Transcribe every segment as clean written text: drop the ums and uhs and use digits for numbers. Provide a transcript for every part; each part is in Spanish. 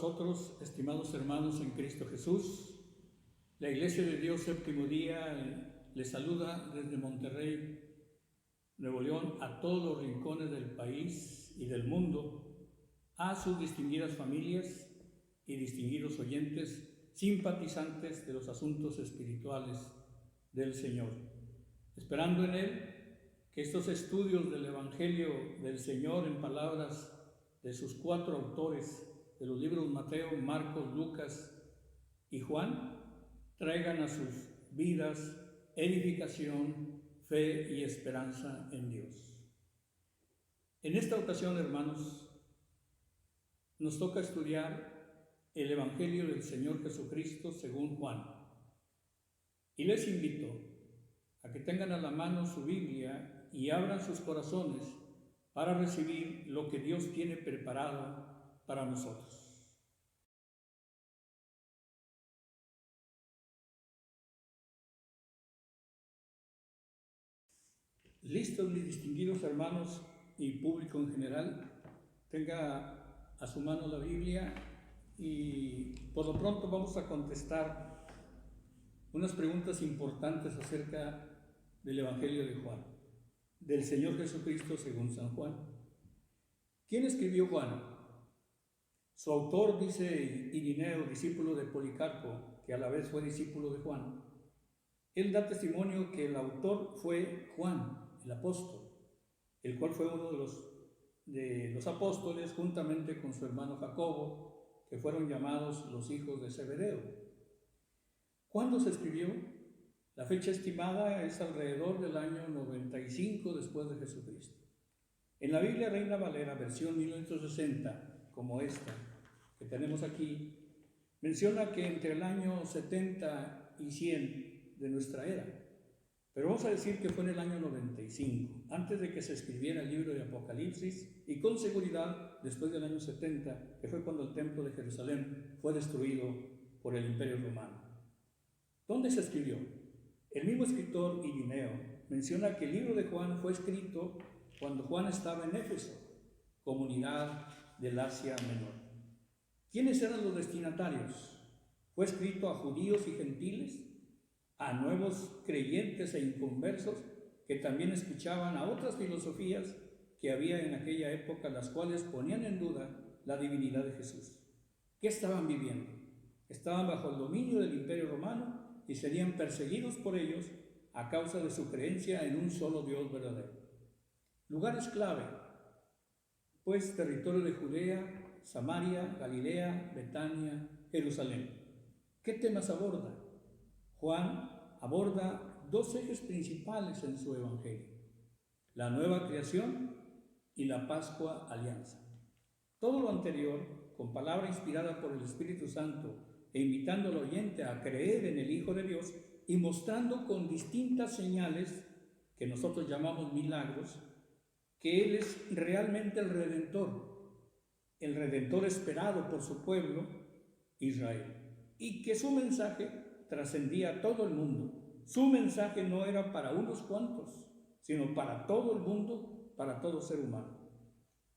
vosotros, estimados hermanos en Cristo Jesús. La Iglesia de Dios Séptimo Día les saluda desde Monterrey, Nuevo León, a todos los rincones del país y del mundo, a sus distinguidas familias y distinguidos oyentes, simpatizantes de los asuntos espirituales del Señor, esperando en Él que estos estudios del Evangelio del Señor en palabras de sus 4 autores de los libros Mateo, Marcos, Lucas y Juan traigan a sus vidas edificación, fe y esperanza en Dios. En esta ocasión, hermanos, nos toca estudiar el Evangelio del Señor Jesucristo según Juan. Y les invito a que tengan a la mano su Biblia y abran sus corazones para recibir lo que Dios tiene preparado para nosotros. Listos, mis distinguidos hermanos y público en general, tenga a su mano la Biblia y por lo pronto vamos a contestar unas preguntas importantes acerca del Evangelio de Juan, del Señor Jesucristo según San Juan. ¿Quién escribió Juan? Su autor, dice Irineo, discípulo de Policarpo, que a la vez fue discípulo de Juan. Él da testimonio que el autor fue Juan, el apóstol, el cual fue uno de los apóstoles juntamente con su hermano Jacobo, que fueron llamados los hijos de Zebedeo. ¿Cuándo se escribió? La fecha estimada es alrededor del año 95 después de Jesucristo. En la Biblia Reina Valera, versión 1960, como esta que tenemos aquí, menciona que entre el año 70 y 100 de nuestra era, pero vamos a decir que fue en el año 95, antes de que se escribiera el libro de Apocalipsis, y con seguridad después del año 70, que fue cuando el templo de Jerusalén fue destruido por el Imperio Romano. ¿Dónde se escribió? El mismo escritor Irineo menciona que el libro de Juan fue escrito cuando Juan estaba en Éfeso, comunidad del Asia Menor. ¿Quiénes eran los destinatarios? Fue escrito a judíos y gentiles, a nuevos creyentes e inconversos que también escuchaban a otras filosofías que había en aquella época, las cuales ponían en duda la divinidad de Jesús. ¿Qué estaban viviendo? Estaban bajo el dominio del Imperio Romano y serían perseguidos por ellos a causa de su creencia en un solo Dios verdadero. Lugares clave, pues territorio de Judea, Samaria, Galilea, Betania, Jerusalén. ¿Qué temas aborda? Juan aborda 2 ejes principales en su Evangelio: la nueva creación y la Pascua Alianza. Todo lo anterior, con palabra inspirada por el Espíritu Santo e invitando al oyente a creer en el Hijo de Dios y mostrando con distintas señales, que nosotros llamamos milagros, que Él es realmente el Redentor esperado por su pueblo, Israel, y que su mensaje trascendía a todo el mundo. Su mensaje no era para unos cuantos, sino para todo el mundo, para todo ser humano.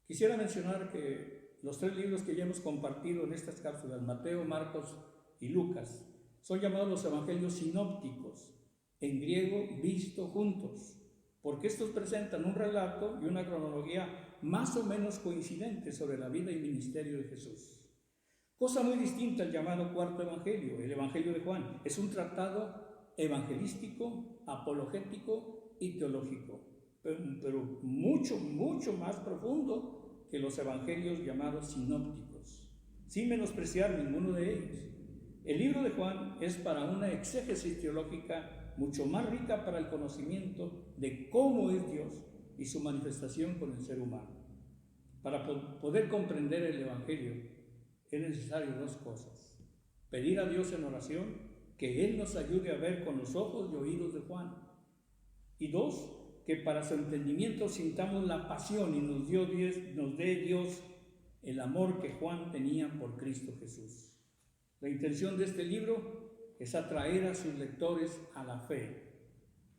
Quisiera mencionar que los 3 libros que ya hemos compartido en estas cápsulas, Mateo, Marcos y Lucas, son llamados los evangelios sinópticos, en griego visto juntos, porque estos presentan un relato y una cronología más o menos coincidentes sobre la vida y ministerio de Jesús. Cosa muy distinta al llamado 4º evangelio, el Evangelio de Juan. Es un tratado evangelístico, apologético y teológico, pero mucho, mucho más profundo que los evangelios llamados sinópticos, sin menospreciar ninguno de ellos. El libro de Juan es para una exégesis teológica mucho más rica para el conocimiento de cómo es Dios y su manifestación con el ser humano. Para poder comprender el Evangelio es necesario 2 cosas: pedir a Dios en oración que Él nos ayude a ver con los ojos y oídos de Juan, y 2, que para su entendimiento sintamos la pasión y nos dé Dios el amor que Juan tenía por Cristo Jesús. La intención de este libro es atraer a sus lectores a la fe.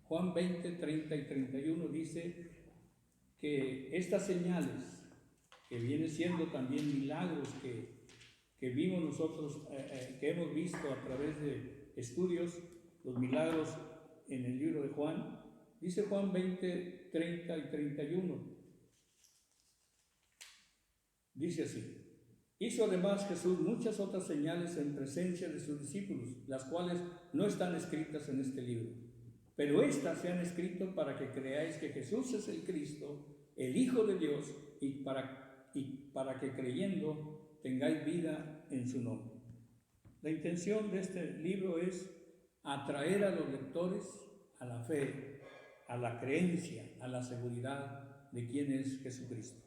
Juan 20, 30 y 31 dice que estas señales, que vienen siendo también milagros que que vimos nosotros, que hemos visto a través de estudios, los milagros en el libro de Juan. Dice Juan 20, 30 y 31. Dice así: hizo además Jesús muchas otras señales en presencia de sus discípulos, las cuales no están escritas en este libro. Pero estas se han escrito para que creáis que Jesús es el Cristo, el Hijo de Dios, y para que creyendo tengáis vida en su nombre. La intención de este libro es atraer a los lectores a la fe, a la creencia, a la seguridad de quién es Jesucristo.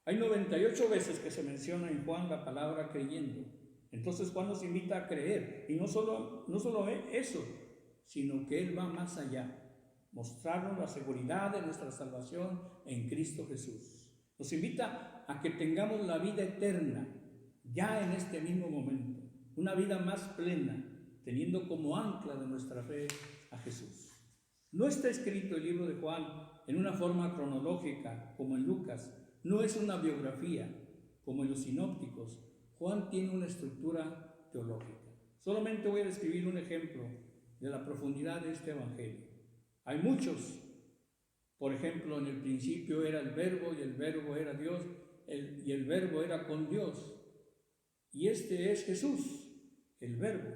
Hay 98 veces que se menciona en Juan la palabra creyendo. Entonces Juan nos invita a creer, y no solo eso, sino que Él va más allá, mostrarnos la seguridad de nuestra salvación en Cristo Jesús. Nos invita a que tengamos la vida eterna ya en este mismo momento, una vida más plena, teniendo como ancla de nuestra fe a Jesús. No está escrito el libro de Juan en una forma cronológica como en Lucas, no es una biografía como en los sinópticos. Juan tiene una estructura teológica. Solamente voy a describir un ejemplo de la profundidad de este evangelio. Hay muchos. Por ejemplo, en el principio era el Verbo, y el Verbo era Dios, y el Verbo era con Dios. Y este es Jesús, el Verbo.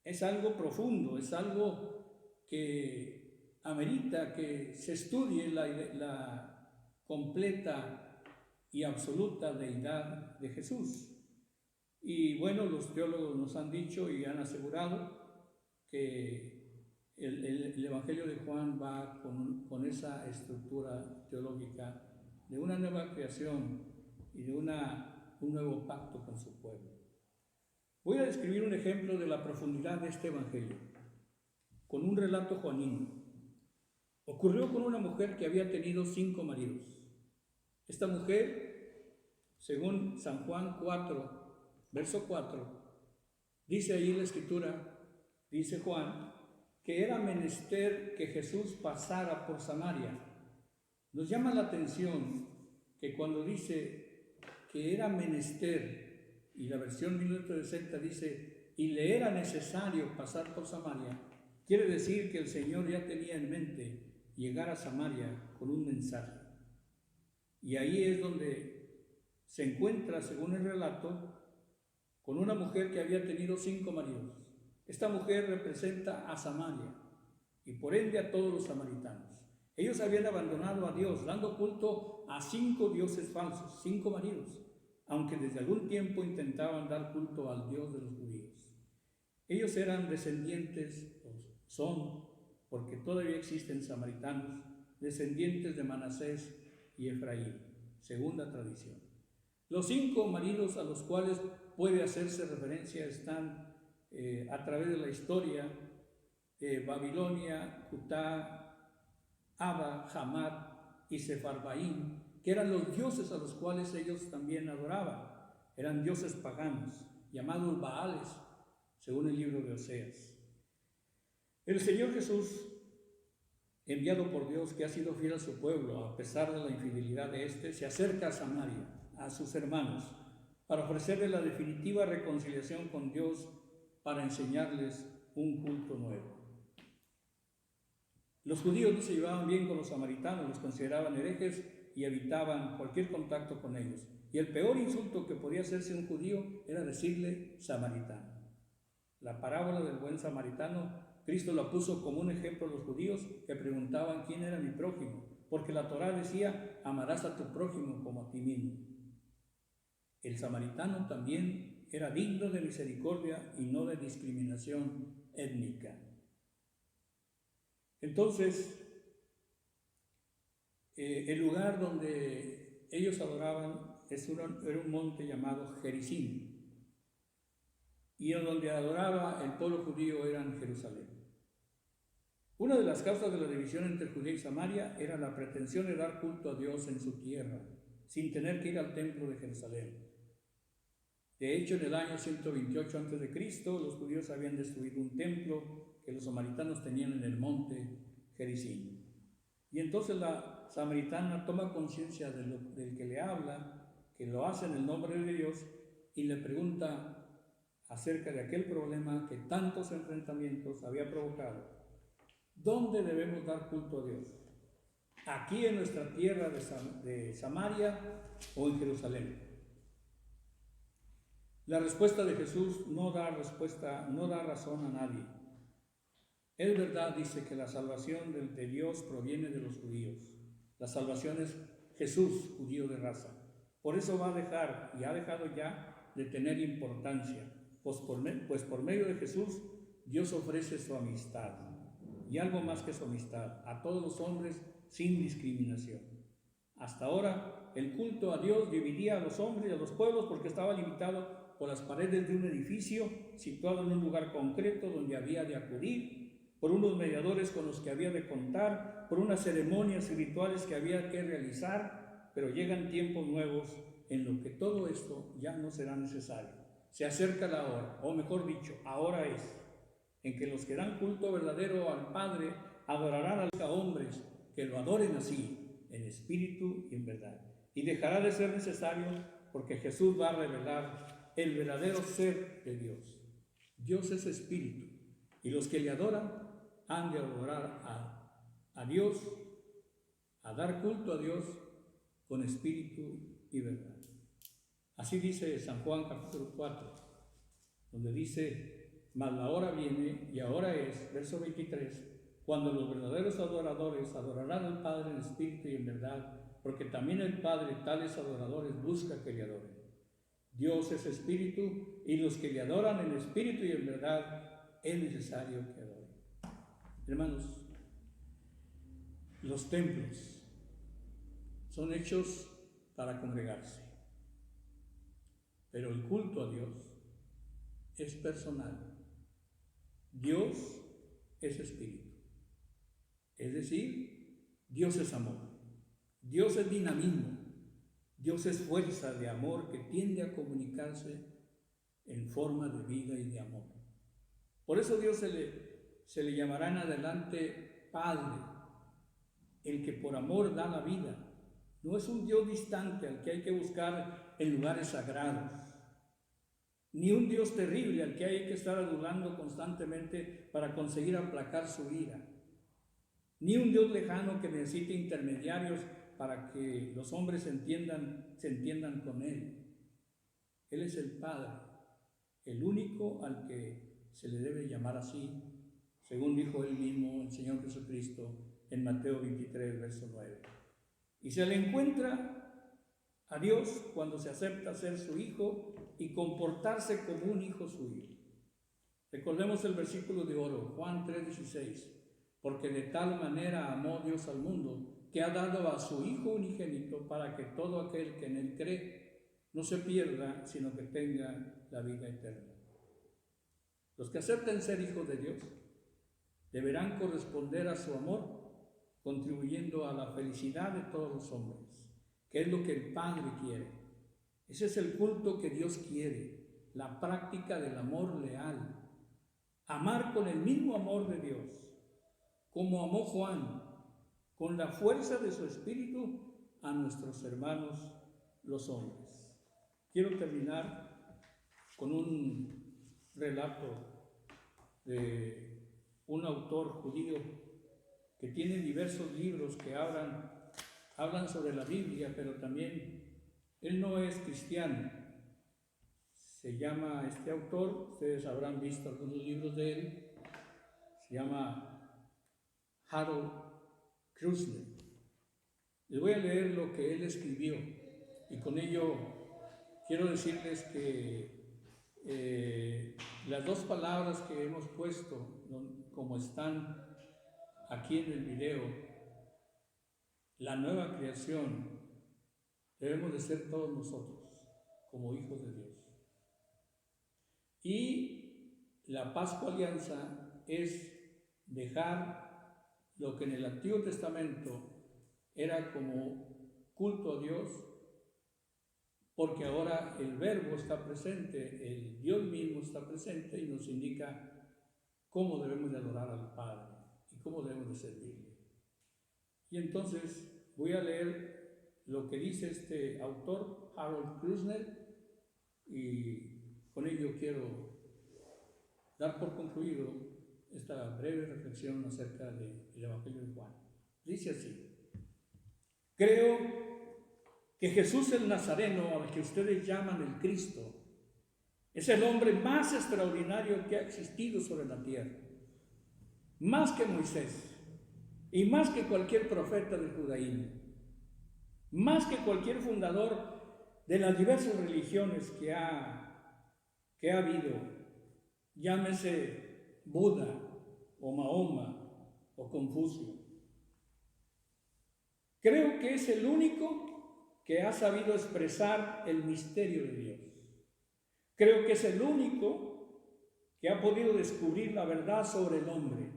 Es algo profundo, es algo que amerita que se estudie la completa y absoluta deidad de Jesús. Y bueno, los teólogos nos han dicho y han asegurado que el Evangelio de Juan va con esa estructura teológica de una nueva creación y de un nuevo pacto con su pueblo. Voy a describir un ejemplo de la profundidad de este Evangelio con un relato juanino. Ocurrió con una mujer que había tenido 5 maridos. Esta mujer, según San Juan 4, verso 4, dice ahí la Escritura, dice Juan, que era menester que Jesús pasara por Samaria. Nos llama la atención que cuando dice que era menester, y la versión 1960 dice, y le era necesario pasar por Samaria, quiere decir que el Señor ya tenía en mente llegar a Samaria con un mensaje. Y ahí es donde se encuentra, según el relato, con una mujer que había tenido 5 maridos. Esta mujer representa a Samaria y por ende a todos los samaritanos. Ellos habían abandonado a Dios, dando culto a 5 dioses falsos, 5 maridos, aunque desde algún tiempo intentaban dar culto al Dios de los judíos. Ellos eran descendientes, son, porque todavía existen samaritanos, descendientes de Manasés y Efraín, segunda tradición. Los 5 maridos a los cuales puede hacerse referencia están a través de la historia: Babilonia, Cutá, Abba, Hamad y Sefarbaim, que eran los dioses a los cuales ellos también adoraban. Eran dioses paganos, llamados Baales, según el libro de Oseas. El Señor Jesús, enviado por Dios, que ha sido fiel a su pueblo, a pesar de la infidelidad de éste, se acerca a Samaria, a sus hermanos, para ofrecerles la definitiva reconciliación con Dios, para enseñarles un culto nuevo. Los judíos no se llevaban bien con los samaritanos, los consideraban herejes y evitaban cualquier contacto con ellos. Y el peor insulto que podía hacerse un judío era decirle samaritano. La parábola del buen samaritano, Cristo la puso como un ejemplo a los judíos que preguntaban quién era mi prójimo, porque la Torá decía, amarás a tu prójimo como a ti mismo. El samaritano también era digno de misericordia y no de discriminación étnica. Entonces, el lugar donde ellos adoraban era un monte llamado Gerizim, y en donde adoraba el pueblo judío era en Jerusalén. Una de las causas de la división entre Judea y Samaria era la pretensión de dar culto a Dios en su tierra, sin tener que ir al templo de Jerusalén. De hecho, en el año 128 a.C., los judíos habían destruido un templo que los samaritanos tenían en el monte Gerizim. Y entonces la samaritana toma conciencia del que le habla, que lo hace en el nombre de Dios, y le pregunta acerca de aquel problema que tantos enfrentamientos había provocado. ¿Dónde debemos dar culto a Dios? ¿Aquí en nuestra tierra de Samaria o en Jerusalén? La respuesta de Jesús no da razón a nadie. Es verdad, dice, que la salvación de Dios proviene de los judíos. La salvación es Jesús, judío de raza. Por eso va a dejar, y ha dejado ya, de tener importancia, pues por medio de Jesús Dios ofrece su amistad, y algo más que su amistad, a todos los hombres sin discriminación. Hasta ahora el culto a Dios dividía a los hombres y a los pueblos porque estaba limitado por las paredes de un edificio situado en un lugar concreto donde había de acudir, por unos mediadores con los que había de contar, por unas ceremonias y rituales que había que realizar, pero llegan tiempos nuevos en los que todo esto ya no será necesario. Se acerca la hora, o mejor dicho, ahora es, en que los que dan culto verdadero al Padre adorarán a hombres que lo adoren así, en espíritu y en verdad. Y dejará de ser necesario porque Jesús va a revelar el verdadero ser de Dios. Dios es espíritu, y los que le adoran han de adorar a Dios, a dar culto a Dios con espíritu y verdad. Así dice San Juan capítulo 4, donde dice: mas la hora viene, y ahora es, verso 23, cuando los verdaderos adoradores adorarán al Padre en espíritu y en verdad, porque también el Padre tales adoradores busca que le adoren. Dios es espíritu, y los que le adoran en espíritu y en verdad es necesario que adoren. Hermanos, los templos son hechos para congregarse, pero el culto a Dios es personal. Dios es espíritu, es decir, Dios es amor, Dios es dinamismo, Dios es fuerza de amor que tiende a comunicarse en forma de vida y de amor. Por eso Dios se le llamará en adelante Padre, el que por amor da la vida. No es un Dios distante al que hay que buscar en lugares sagrados, ni un Dios terrible al que hay que estar adulando constantemente para conseguir aplacar su ira, ni un Dios lejano que necesite intermediarios para que los hombres se entiendan con Él. Él es el Padre, el único al que se le debe llamar así, según dijo Él mismo, el Señor Jesucristo, en Mateo 23, verso 9. Y se le encuentra a Dios cuando se acepta ser su hijo y comportarse como un hijo suyo. Recordemos el versículo de oro, Juan 3:16, porque de tal manera amó Dios al mundo, que ha dado a su Hijo unigénito para que todo aquel que en Él cree no se pierda, sino que tenga la vida eterna. Los que acepten ser hijos de Dios deberán corresponder a su amor, contribuyendo a la felicidad de todos los hombres, que es lo que el Padre quiere. Ese es el culto que Dios quiere, la práctica del amor leal. Amar con el mismo amor de Dios, como amó Juan, con la fuerza de su espíritu a nuestros hermanos los hombres. Quiero terminar con un relato de un autor judío que tiene diversos libros que hablan sobre la Biblia, pero también él no es cristiano. Se llama este autor, ustedes habrán visto algunos libros de él, se llama Harold Krusner. Les voy a leer lo que él escribió y con ello quiero decirles que las dos palabras que hemos puesto, como están aquí en el video, la nueva creación, debemos de ser todos nosotros como hijos de Dios. Y la Pascua Alianza es dejar lo que en el Antiguo Testamento era como culto a Dios, porque ahora el Verbo está presente, el Dios mismo está presente y nos indica cómo debemos de adorar al Padre y cómo debemos de servirle. Y entonces voy a leer lo que dice este autor, Harold Krusner, Y con ello quiero dar por concluido esta breve reflexión acerca del Evangelio de Juan. Dice así: creo que Jesús el Nazareno, al que ustedes llaman el Cristo, es el hombre más extraordinario que ha existido sobre la tierra, más que Moisés y más que cualquier profeta del judaísmo, más que cualquier fundador de las diversas religiones que ha habido, llámese Buda o Mahoma o Confucio. Creo que es el único que ha sabido expresar el misterio de Dios. Creo que es el único que ha podido descubrir la verdad sobre el hombre.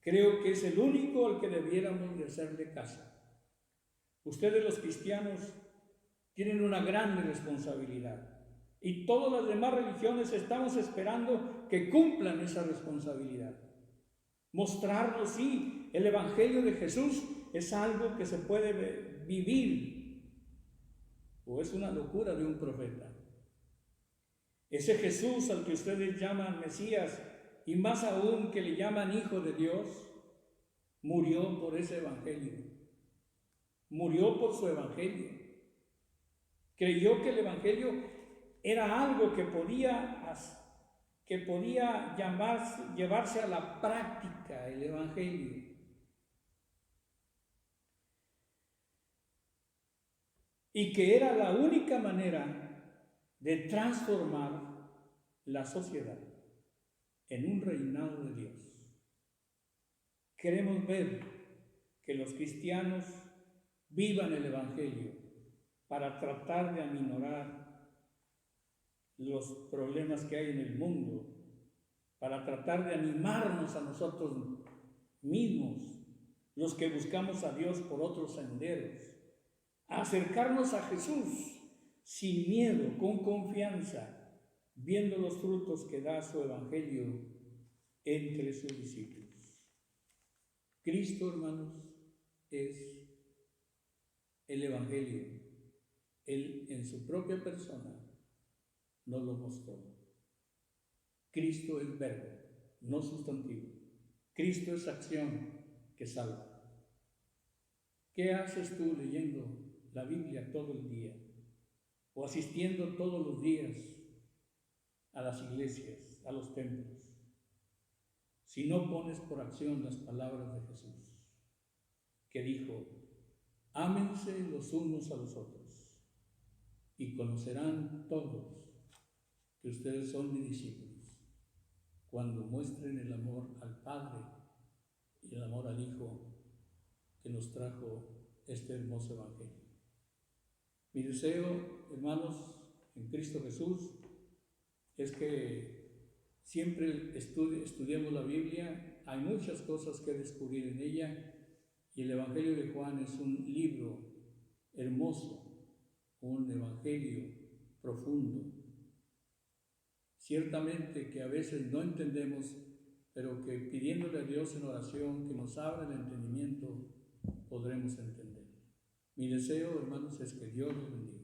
Creo que es el único al que debiéramos de hacerle caso. Ustedes los cristianos tienen una gran responsabilidad y todas las demás religiones estamos esperando que cumplan esa responsabilidad. Mostrarnos, sí, el Evangelio de Jesús es algo que se puede vivir o es una locura de un profeta. Ese Jesús al que ustedes llaman Mesías y más aún que le llaman Hijo de Dios, murió por ese Evangelio. Murió por su Evangelio. Creyó que el Evangelio era algo que podía llevarse a la práctica, el Evangelio. Y que era la única manera de transformar la sociedad en un reinado de Dios. Queremos ver que los cristianos vivan el Evangelio para tratar de aminorar los problemas que hay en el mundo, para tratar de animarnos a nosotros mismos, los que buscamos a Dios por otros senderos, a acercarnos a Jesús sin miedo, con confianza, viendo los frutos que da su Evangelio entre sus discípulos. Cristo, hermanos, es el Evangelio. Él en su propia persona nos lo mostró. Cristo es verbo, no sustantivo. Cristo es acción que salva. ¿Qué haces tú leyendo la Biblia todo el día o asistiendo todos los días a las iglesias, a los templos, si no pones por acción las palabras de Jesús, que dijo: ámense los unos a los otros y conocerán todos que ustedes son mis discípulos cuando muestren el amor al Padre y el amor al Hijo que nos trajo este hermoso Evangelio. Mi deseo, hermanos, en Cristo Jesús, es que siempre estudiemos la Biblia. Hay muchas cosas que descubrir en ella y el Evangelio de Juan es un libro hermoso, un Evangelio profundo. Ciertamente que a veces no entendemos, pero que pidiéndole a Dios en oración que nos abra el entendimiento, podremos entender. Mi deseo, hermanos, es que Dios los bendiga.